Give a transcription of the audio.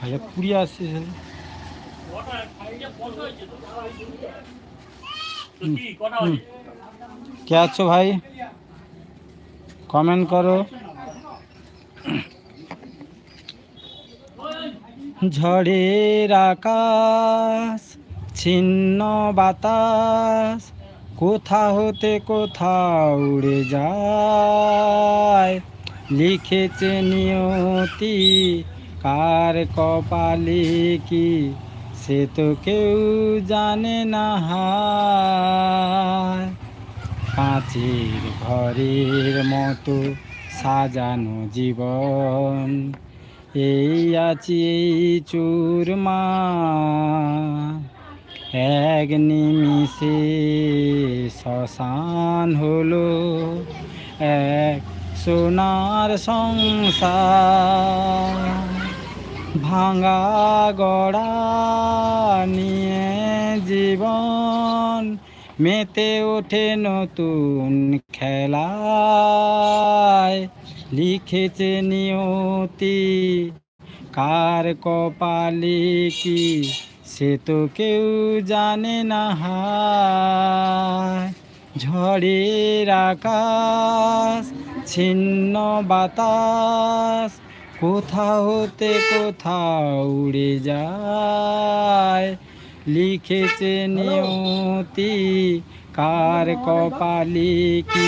আরে পুরি আসছে কে আছো ভাই, কমেন্ট করো। ঝড়ের আকাশ, ছিন্ন বাতাস, কোথা হতে কোথাও উড়ে যায়। লিখেছে নিয়তি কার কপালে কি, সে তো কেউ জানে না হায়। কাঁচের ঘরের মতো সাজানো জীবন, এই আছি এই চুরমা, এক নিমিষে শ্মশান হলো এক সোনার সংসার। ভাঙা গড়া নিয়ে জীবন মেতে ওঠে নতুন খেলায়। লিখেছে নিয়তি কার কপালে কি, সে তো কেউ জানে না হায়। ঝড়ের আকাশ, ছিন্ন বাতাস, কোথা হতে কোথাও উড়ে যায়। লিখেছে নিয়তি কার কপালে কি।